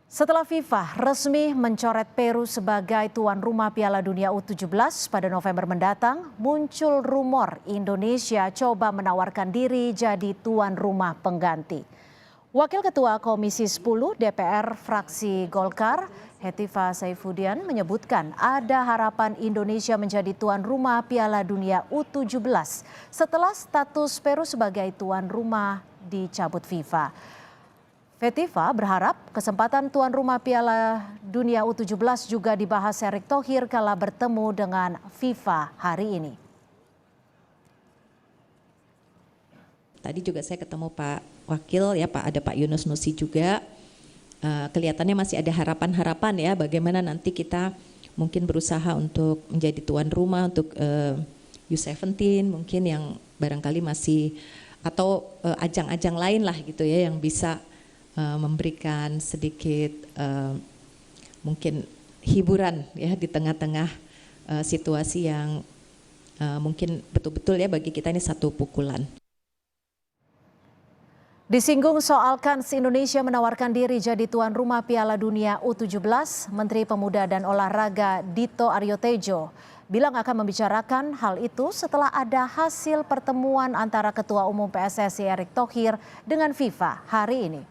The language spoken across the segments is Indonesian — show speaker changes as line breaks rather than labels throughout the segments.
Setelah FIFA resmi mencoret Peru sebagai tuan rumah Piala Dunia U17 pada November mendatang, muncul rumor Indonesia coba menawarkan diri jadi tuan rumah pengganti. Wakil Ketua Komisi 10 DPR fraksi Golkar, Hetiva Saifuddin menyebutkan ada harapan Indonesia menjadi tuan rumah Piala Dunia U17 setelah status Peru sebagai tuan rumah dicabut FIFA. Hetiva berharap kesempatan tuan rumah Piala Dunia U17 juga dibahas Erick Thohir kala bertemu dengan FIFA hari ini.
Tadi juga saya ketemu Pak Wakil ya, ada Pak Yunus Nusi juga. Kelihatannya masih ada harapan-harapan ya, bagaimana nanti kita mungkin berusaha untuk menjadi tuan rumah untuk U17 mungkin yang barangkali masih atau ajang-ajang lain lah gitu ya yang bisa memberikan sedikit mungkin hiburan ya di tengah-tengah situasi yang mungkin betul-betul ya bagi kita ini satu pukulan.
Disinggung soal kans Indonesia menawarkan diri jadi tuan rumah Piala Dunia U17, Menteri Pemuda dan Olahraga Dito Aryo Tejo bilang akan membicarakan hal itu setelah ada hasil pertemuan antara Ketua Umum PSSI Erick Thohir dengan FIFA hari ini.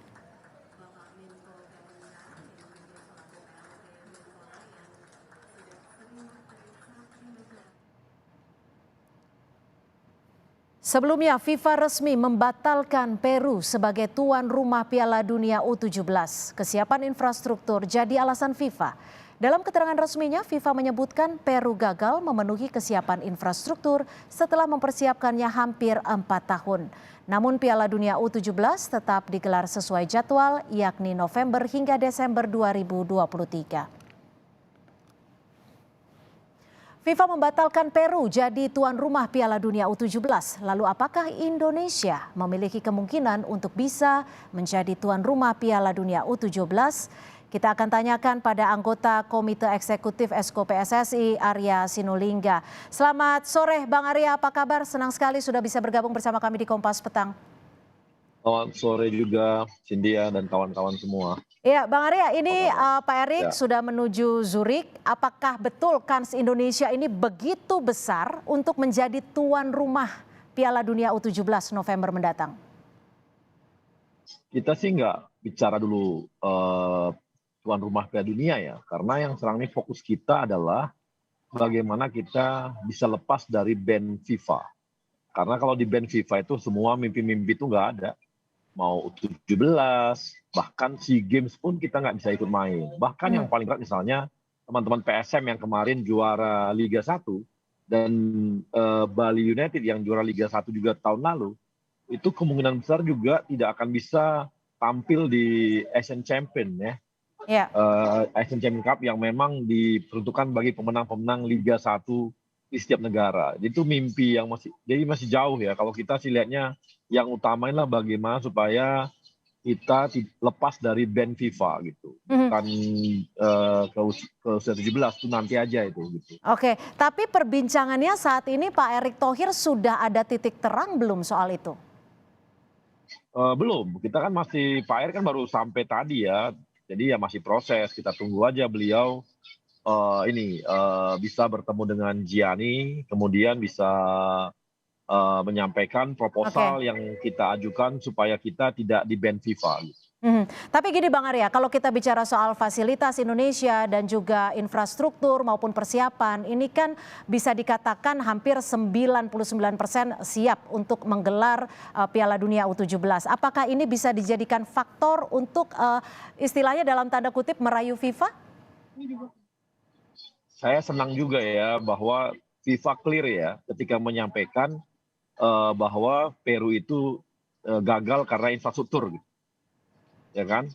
Sebelumnya, FIFA resmi membatalkan Peru sebagai tuan rumah Piala Dunia U17. Kesiapan infrastruktur jadi alasan FIFA. Dalam keterangan resminya, FIFA menyebutkan Peru gagal memenuhi kesiapan infrastruktur setelah mempersiapkannya hampir 4 tahun. Namun Piala Dunia U17 tetap digelar sesuai jadwal, yakni November hingga Desember 2023. FIFA membatalkan Peru jadi tuan rumah Piala Dunia U17. Lalu apakah Indonesia memiliki kemungkinan untuk bisa menjadi tuan rumah Piala Dunia U17? Kita akan tanyakan pada anggota Komite Eksekutif Esko PSSI Arya Sinulinga. Selamat sore Bang Arya, apa kabar? Senang sekali sudah bisa bergabung bersama kami di Kompas Petang.
Selamat sore juga Cynthia dan kawan-kawan semua.
Ya, Bang Arya, ini Pak Erick sudah menuju Zurich. Apakah betul kans Indonesia ini begitu besar untuk menjadi tuan rumah Piala Dunia U17 November mendatang?
Kita sih nggak bicara dulu tuan rumah Piala Dunia ya, karena yang sekarang ini fokus kita adalah bagaimana kita bisa lepas dari ban FIFA. Karena kalau di ban FIFA itu semua mimpi-mimpi itu nggak ada. Mau U17, bahkan SEA Games pun kita nggak bisa ikut main. Bahkan yang paling berat misalnya teman-teman PSM yang kemarin juara Liga 1 dan Bali United yang juara Liga 1 juga tahun lalu, itu kemungkinan besar juga tidak akan bisa tampil di Asian Champion ya. Asian Champion Cup yang memang diperuntukkan bagi pemenang-pemenang Liga 1 di setiap negara. Jadi itu mimpi yang masih jauh ya. Kalau kita sih lihatnya yang utamain lah bagaimana supaya kita lepas dari ban FIFA gitu. Bukan ke usia 17 itu nanti aja itu gitu.
Oke, tapi perbincangannya saat ini Pak Erick Thohir sudah ada titik terang belum soal itu?
Belum, kita kan masih Pak Erick kan baru sampai tadi ya. Jadi ya masih proses, kita tunggu aja beliau bisa bertemu dengan Gianni, kemudian bisa menyampaikan proposal yang kita ajukan supaya kita tidak di-ban FIFA.
Tapi gini Bang Arya, kalau kita bicara soal fasilitas Indonesia dan juga infrastruktur maupun persiapan, ini kan bisa dikatakan hampir 99% siap untuk menggelar Piala Dunia U17. Apakah ini bisa dijadikan faktor untuk istilahnya dalam tanda kutip merayu FIFA?
Saya senang juga ya bahwa FIFA clear ya ketika menyampaikan bahwa Peru itu gagal karena infrastruktur, gitu. Ya kan?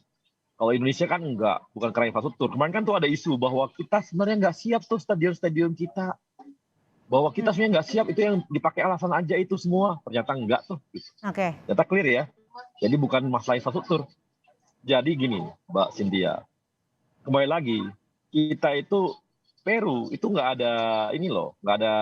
Kalau Indonesia kan enggak, bukan karena infrastruktur. Kemarin kan tuh ada isu bahwa kita sebenarnya nggak siap tuh stadion-stadion kita, bahwa kita sebenarnya nggak siap, itu yang dipakai alasan aja itu semua. Ternyata enggak tuh. Gitu. Ternyata clear ya. Jadi bukan masalah infrastruktur. Jadi gini, Mbak Cynthia, kembali lagi kita itu Peru itu nggak ada ini loh, nggak ada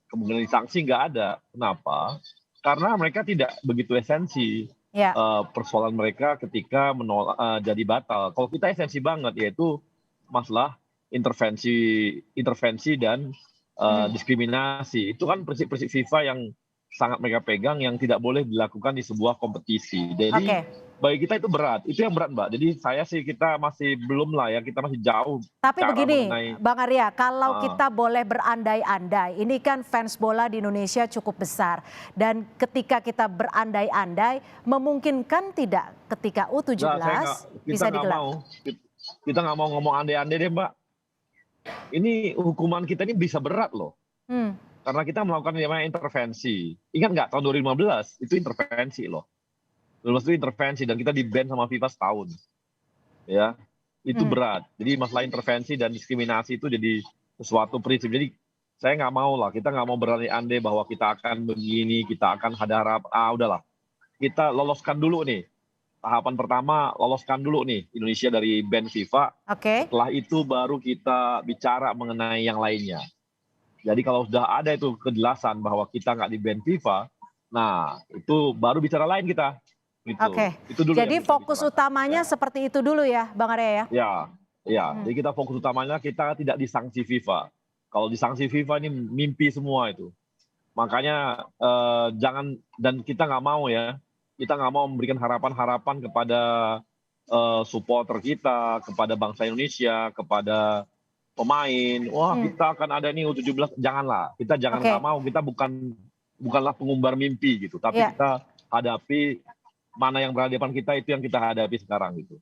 kemungkinan sanksi, nggak ada. Kenapa? Karena mereka tidak begitu esensi.
Ya,
persoalan mereka ketika menolak jadi batal. Kalau kita esensi banget yaitu masalah intervensi dan diskriminasi. Itu kan prinsip-prinsip FIFA yang sangat mereka pegang yang tidak boleh dilakukan di sebuah kompetisi. Jadi
oke.
bagi kita itu berat. Itu yang berat, Mbak. Jadi kita masih belum lah ya, kita masih jauh
Tapi
cara
begini,
mengenai
Bang Arya, kalau
uh,
kita boleh berandai-andai, ini kan fans bola di Indonesia cukup besar. Dan ketika kita berandai-andai, memungkinkan tidak ketika U17
kita
bisa
nggak
digelar?
mau. Kita nggak mau ngomong andai-andai deh, Mbak. Ini hukuman kita ini bisa berat loh.
Hmm,
Karena kita melakukan yang namanya intervensi. Ingat nggak tahun 2015 itu intervensi loh. 2015 itu intervensi dan kita di-ban sama FIFA setahun. Ya, itu
hmm.
berat. Jadi masalah intervensi dan diskriminasi itu jadi sesuatu prinsip. Jadi saya nggak mau lah, kita nggak mau berandai-andai bahwa kita akan begini, kita akan ada harap. Udahlah, kita loloskan dulu nih. Tahapan pertama loloskan dulu nih Indonesia dari ban FIFA.
Oke,
Setelah itu baru kita bicara mengenai yang lainnya. Jadi kalau sudah ada itu kejelasan bahwa kita nggak di-ban FIFA, nah itu baru bicara lain kita. Gitu.
oke.
Itu dulu
Jadi
yang kita
fokus
bicarakan.
utamanya seperti itu dulu ya, Bang Arya ya?
Ya, ya. Jadi kita fokus utamanya kita tidak disanksi FIFA. Kalau disanksi FIFA ini mimpi semua itu. Makanya jangan, dan kita nggak mau ya, kita nggak mau memberikan harapan-harapan kepada supporter kita, kepada bangsa Indonesia, kepada pemain. Wah, kita akan ada nih U17. Janganlah, kita jangan
Oke.
nggak mau. Kita bukanlah pengumbar mimpi gitu, tapi
Ya.
kita hadapi mana yang berada di depan kita, itu yang kita hadapi sekarang gitu.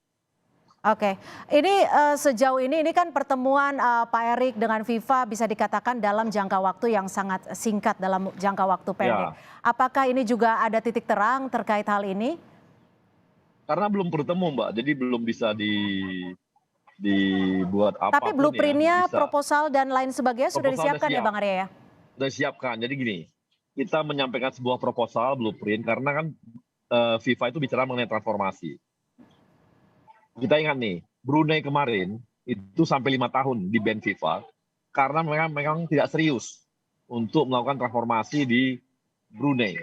Oke, ini sejauh ini kan pertemuan Pak Erik dengan FIFA bisa dikatakan dalam jangka waktu yang sangat singkat, dalam jangka waktu pendek.
Ya.
Apakah ini juga ada titik terang terkait hal ini?
Karena belum bertemu, Mbak, jadi belum bisa dibuat apapun.
Tapi blueprintnya,
ya,
proposal dan lain sebagainya sudah
Proposal
disiapkan ya
siap.
Bang Arya ya?
Sudah disiapkan. Jadi gini, kita menyampaikan sebuah proposal blueprint karena kan FIFA itu bicara mengenai transformasi. Kita ingat nih, Brunei kemarin itu sampai 5 tahun di ban FIFA karena mereka memang tidak serius untuk melakukan transformasi di Brunei.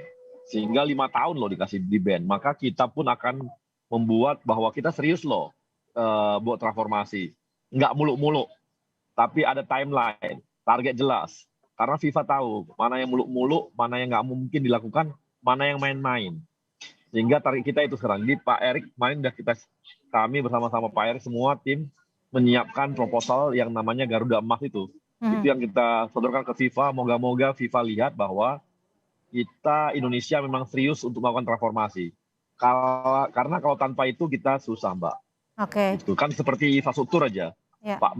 Sehingga 5 tahun loh dikasih di ban. Maka kita pun akan membuat bahwa kita serius loh buat transformasi. Nggak muluk-muluk, tapi ada timeline, target jelas. Karena FIFA tahu mana yang muluk-muluk, mana yang nggak mungkin dilakukan, mana yang main-main. Sehingga target kita itu sekarang. Jadi Pak Erik kemarin kami bersama-sama Pak Erik semua tim menyiapkan proposal yang namanya Garuda Emas itu. Itu yang kita sodorkan ke FIFA. Moga-moga FIFA lihat bahwa kita Indonesia memang serius untuk melakukan transformasi. Karena kalau tanpa itu kita susah, Mbak.
Oke.
Itu kan seperti infrastruktur aja.
Ya.
Pak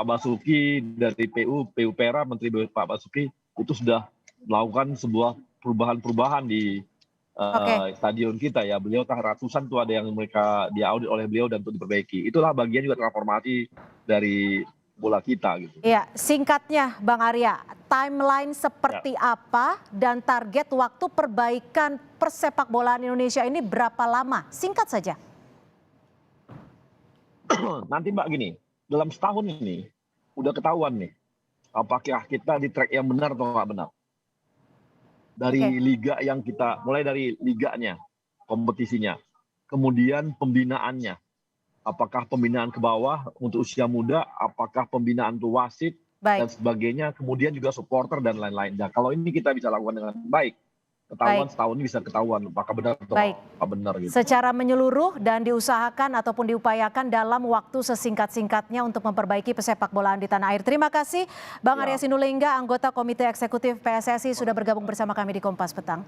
Basuki dari PU Pera, Menteri Pak Basuki itu sudah melakukan sebuah perubahan-perubahan di stadion kita ya. Beliau ratusan tuh ada yang mereka diaudit oleh beliau dan untuk diperbaiki. Itulah bagian juga transformasi dari bola kita gitu.
Iya, singkatnya Bang Arya, timeline seperti apa dan target waktu perbaikan persepak bolaan Indonesia ini berapa lama? Singkat saja.
Nanti Mbak gini, dalam setahun ini udah ketahuan nih apakah kita di track yang benar atau nggak benar. Dari liga yang kita, mulai dari liganya, kompetisinya, kemudian pembinaannya. Apakah pembinaan ke bawah untuk usia muda, apakah pembinaan untuk wasit, dan sebagainya, kemudian juga supporter dan lain-lain. Nah, kalau ini kita bisa lakukan dengan baik, ketahuan setahun ini bisa ketahuan apakah benar atau apa benar gitu.
Secara menyeluruh dan diusahakan ataupun diupayakan dalam waktu sesingkat-singkatnya untuk memperbaiki pesepak bolaan di tanah air. Terima kasih Bang Arya Sinulinga, anggota Komite Eksekutif PSSI sudah bergabung bersama kami di Kompas Petang.